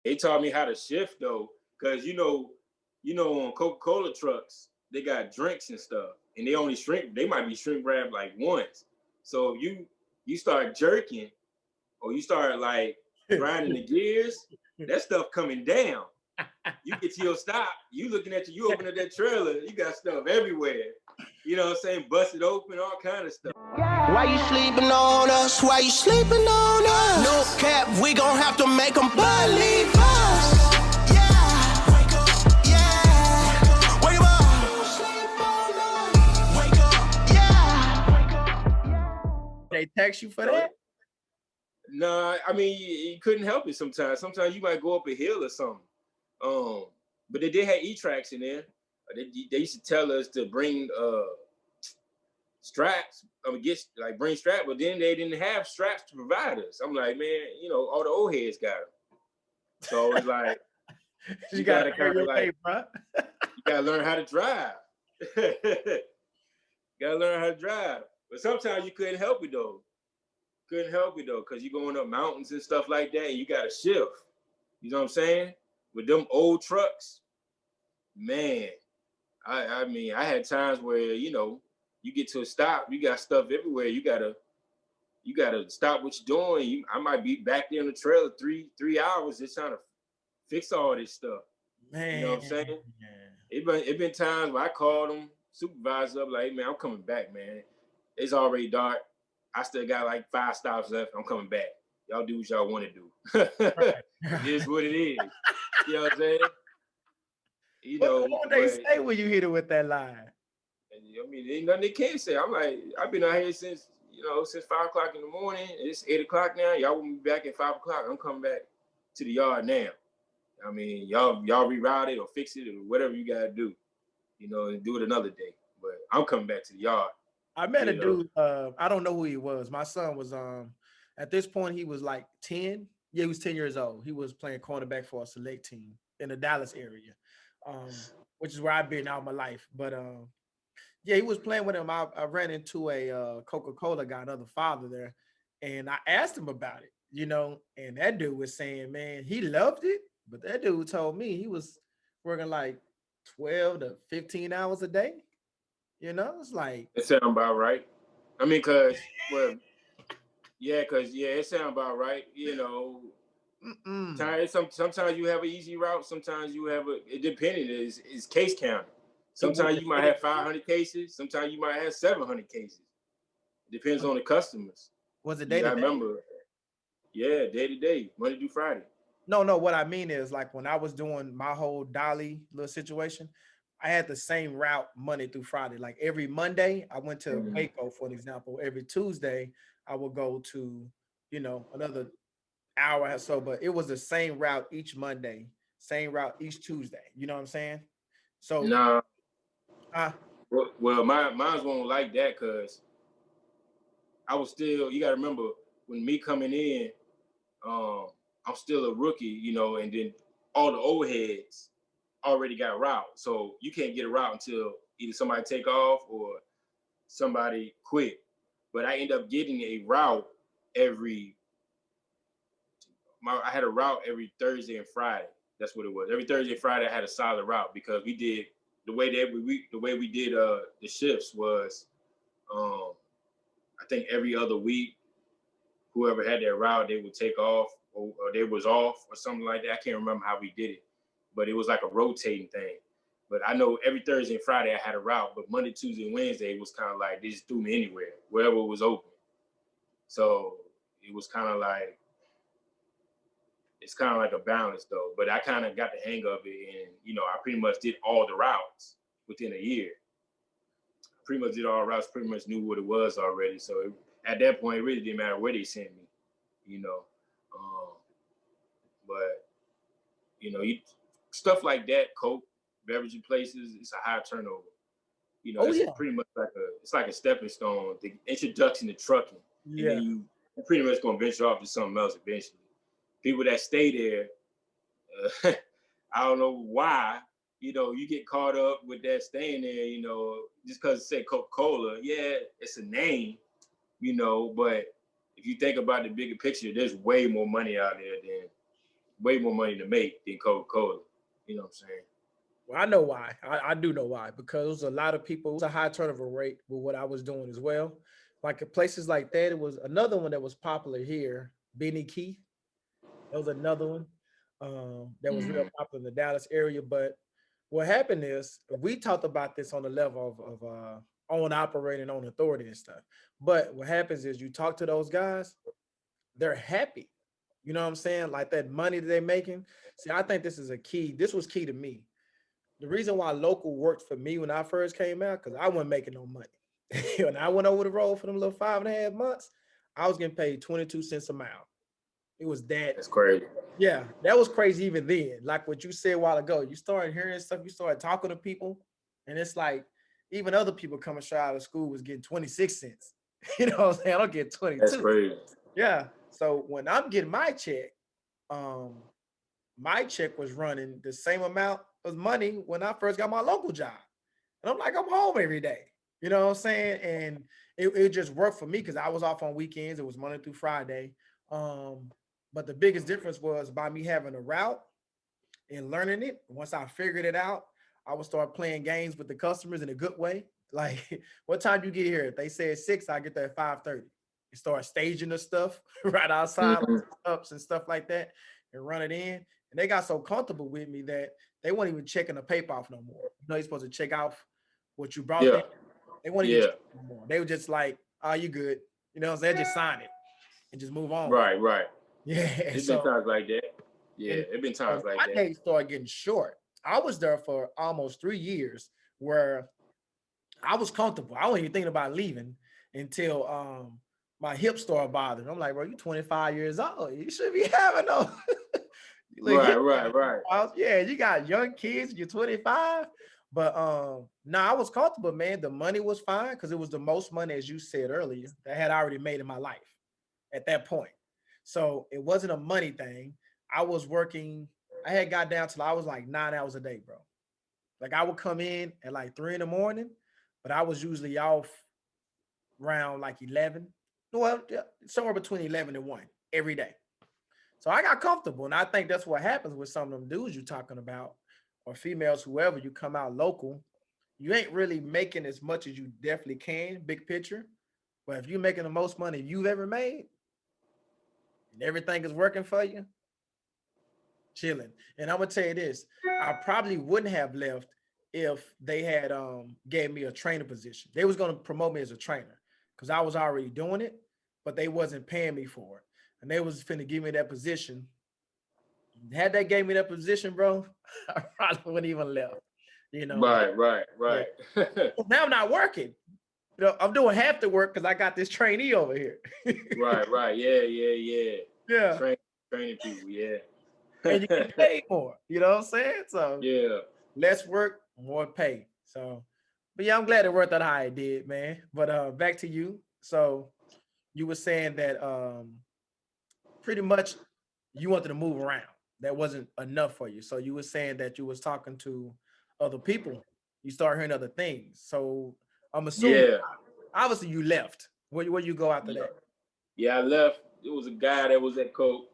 They taught me how to shift though, cause on Coca-Cola trucks they got drinks and stuff, and they only shrink. They might be shrink wrapped like once. So if you start jerking or you start like grinding the gears, that stuff coming down. You get to your stop, you looking at you open up that trailer, you got stuff everywhere. You know what I'm saying? Busted open, all kind of stuff. Why you sleeping on us? Why you sleeping on us? No cap, we gon' have to make them believe us. Yeah, wake up, yeah, wake up, yeah. They text you for that? Nah, I mean you couldn't help it sometimes. Sometimes you might go up a hill or something. But they did have E-tracks in there. They used to tell us to bring straps. Bring straps, but then they didn't have straps to provide us. I'm like, man, all the old heads got them. So it's like you gotta kind of like you gotta learn how to drive. Gotta learn how to drive. But sometimes you couldn't help it though. Because you're going up mountains and stuff like that, and you gotta shift. You know what I'm saying? With them old trucks, man. I mean, I had times where you get to a stop, you got stuff everywhere. You gotta stop what you're doing. I might be back there in the trailer 3 hours just trying to fix all this stuff. Man, you know what I'm saying? It been times where I called them supervisor up like, hey, man, I'm coming back, man. It's already dark. I still got like 5 stops left. I'm coming back. Y'all do what y'all want to do. It is what it is. You know what I'm saying? What would they say when you hit it with that line? I mean, ain't nothing they can't say. I'm like, I've been out here since 5 o'clock in the morning. It's 8 o'clock now. Y'all want me back at 5 o'clock. I'm coming back to the yard now. I mean, y'all reroute it or fix it or whatever you gotta do, and do it another day. But I'm coming back to the yard. I met a dude. I don't know who he was. My son was at this point he was like 10. Yeah, he was 10 years old. He was playing cornerback for a select team in the Dallas area, which is where I've been all my life. But yeah, he was playing with him. I ran into a Coca-Cola guy, another father there, and I asked him about it, and that dude was saying, man, he loved it, but that dude told me he was working like 12 to 15 hours a day. It's like it sounds about right. I mean, it sounds about right. Sometimes you have an easy route. Sometimes you have it depending is case count. Sometimes you might have 500 cases. Sometimes you might have 700 cases. It depends on the customers. Was it day to day? I remember. Yeah, day to day, Monday through Friday. No. What I mean is like when I was doing my whole Dolly little situation, I had the same route Monday through Friday. Like every Monday, I went to Waco, for an example. Every Tuesday, I would go to, another hour or so. But it was the same route each Monday, same route each Tuesday. You know what I'm saying? So no. Well, mine's won't like that because I was still. You got to remember when me coming in, I'm still a rookie, and then all the old heads already got a route. So you can't get a route until either somebody take off or somebody quit. But I end up getting a route I had a route every Thursday and Friday. That's what it was. Every Thursday and Friday I had a solid route because we did the way we did the shifts was I think every other week whoever had their route they would take off or they was off or something like that. I can't remember how we did it. But it was like a rotating thing. But I know every Thursday and Friday I had a route, but Monday, Tuesday, and Wednesday it was kind of like they just threw me anywhere, wherever was open. So it was kind of like, it's kind of like a balance though. But I kind of got the hang of it and, I pretty much did all the routes within a year. Pretty much did all the routes, pretty much knew what it was already. So at that point, it really didn't matter where they sent me, But, stuff like that, Coke, beverage places, it's a high turnover. It's pretty much like a stepping stone, the introduction to trucking. Yeah. And then you're pretty much gonna venture off to something else eventually. People that stay there, I don't know why, you get caught up with that staying there, just because it said Coca-Cola, yeah, it's a name, but if you think about the bigger picture, there's way more money out there way more money to make than Coca-Cola. You know what I'm saying? Well, I know why. I do know why, because there was a lot of people. It was a high turnover rate with what I was doing as well. Like at places like that, it was another one that was popular here. Benny Key, that was another one that was real Mhm. popular in the Dallas area. But what happened is we talked about this on the level of own operating, own authority and stuff. But what happens is you talk to those guys, they're happy. You know what I'm saying? Like that money that they're making. See, I think this is a key. This was key to me. The reason why local worked for me when I first came out, because I wasn't making no money. When I went over the road for them little 5.5 months, I was getting paid 22 cents a mile. It was that, That's crazy. yeah, that was crazy even then. Like what you said a while ago, you started hearing stuff, you started talking to people, and it's like even other people coming straight out of school was getting 26 cents. You know what I'm saying? I don't get That's 22. crazy. Yeah. So when I'm getting um, my check was running the same amount of money when I first got my local job. And I'm like, I'm home every day. You know what I'm saying? And it just worked for me because I was off on weekends. It was Monday through Friday. Um, but the biggest difference was by me having a route and learning it. Once I figured it out, I would start playing games with the customers in a good way. Like, what time you get here? If they say 6, I get there at 5:30. You start staging the stuff right outside, like Mhm. ups and stuff like that, and run it in. And they got so comfortable with me that they weren't even checking the paper off no more. You know, you're supposed to check off what you brought Yeah. them. They weren't even Yeah. checking no more. They were just like, "Oh, you good?" You know, they just sign it and just move on with it. Right. Right. Yeah. It's been times like that. Yeah. And It's been times so like my that. days started getting short. I was there for almost 3 years where I was comfortable. I wasn't even thinking about leaving until my hip started bothering. I'm like, bro, you 25 years old. You should be having no you look Right. hip. Right. Right. Yeah, you got young kids, you're 25. But no, I was comfortable, man. The money was fine because it was the most money, as you said earlier, that I had already made in my life at that point. So it wasn't a money thing. I was working, I had got down till I was like 9 hours a day, bro. Like I would come in at like 3 in the morning, but I was usually off around like 11. Well, yeah, somewhere between 11 and 1 every day. So I got comfortable. And I think that's what happens with some of them dudes you're talking about, or females, whoever, you come out local, you ain't really making as much as you definitely can, big picture. But if you're making the most money you've ever made and everything is working for you, chilling. And I'm gonna tell you this, I probably wouldn't have left if they had gave me a trainer position. They was gonna promote me as a trainer because I was already doing it, but they wasn't paying me for it. And they was finna give me that position. Had they gave me that position, bro, I probably wouldn't even left. You know, but Right. Right. yeah. Right. Now I'm not working. You know, I'm doing half the work because I got this trainee over here. Right. Right. Yeah. Yeah. Yeah. Yeah. Train, training people. Yeah. And you get paid more. You know what I'm saying? So Yeah. less work, more pay. So, but yeah, I'm glad it worked out how it did, man. But back to you. So you were saying that pretty much you wanted to move around. That wasn't enough for you. So you were saying that you was talking to other people. You start hearing other things. So I'm assuming Yeah. obviously you left. Where you go after Yeah. that? Yeah. I left. It was a guy that was at Coke,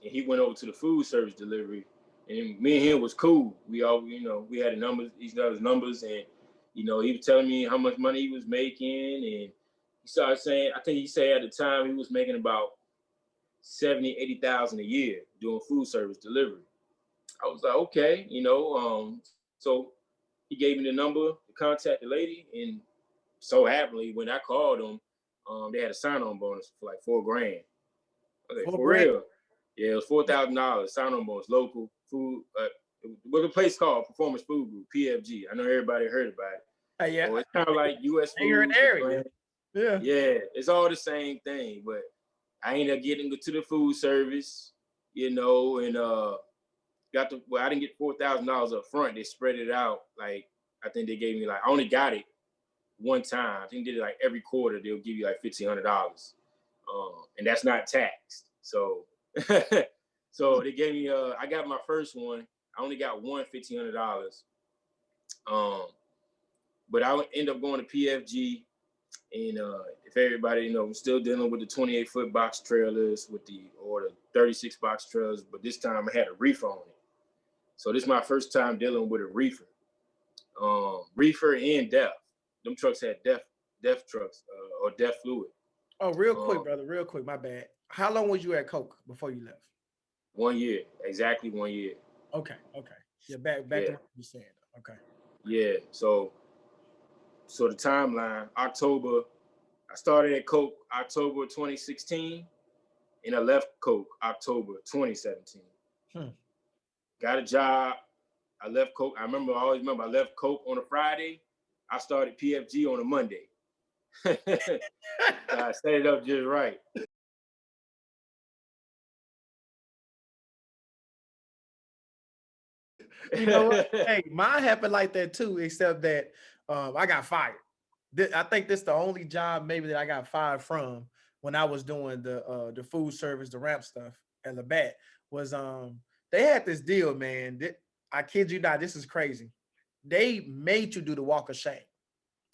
and he went over to the food service delivery. And me and him was cool. We all, we had the numbers, each other's numbers, and he was telling me how much money he was making, and he started saying, I think he said at the time he was making about 70, 80,000 a year doing food service delivery. I was like, okay, so he gave me the number to contact the lady, and so happily when I called them, they had a sign-on bonus for like $4,000. Okay, Four for grand. real. Yeah, it was $4,000 sign-on bonus, local food. What the place called Performance Food Group, PFG. I know everybody heard about it. Hey, yeah, Or it's kind of like U.S. you're in Foods. the area. Yeah. Yeah, it's all the same thing. But I ended up getting to the food service, and I didn't get $4,000 up front. They spread it out. Like I think they gave me I only got it one time. I think they did it like every quarter. They'll give you like $1,500, and that's not taxed. So, so they gave me. I got my first one. I only got one $1,500. But I would end up going to PFG And if everybody, I'm still dealing with the 28-foot box trailers or the 36 box trailers, but this time I had a reefer on it. So this is my first time dealing with a reefer. Reefer and DEF. Them trucks had DEF trucks or DEF fluid. Oh, real quick, brother, real quick, my bad. How long was you at Coke before you left? 1 year, exactly 1 year. Okay. Yeah, back to what you said. Okay. Yeah, so the timeline, October, I started at Coke October 2016, and I left Coke October 2017. Got a job. I left Coke. I always remember I left Coke on a Friday. I started PFG on a Monday. I set it up just right. You know what? Hey, mine happened like that too, except that I got fired. I think this is the only job maybe that I got fired from when I was doing the food service, the ramp stuff at Labatt was they had this deal, man. I kid you not, this is crazy. They made you do the walk of shame.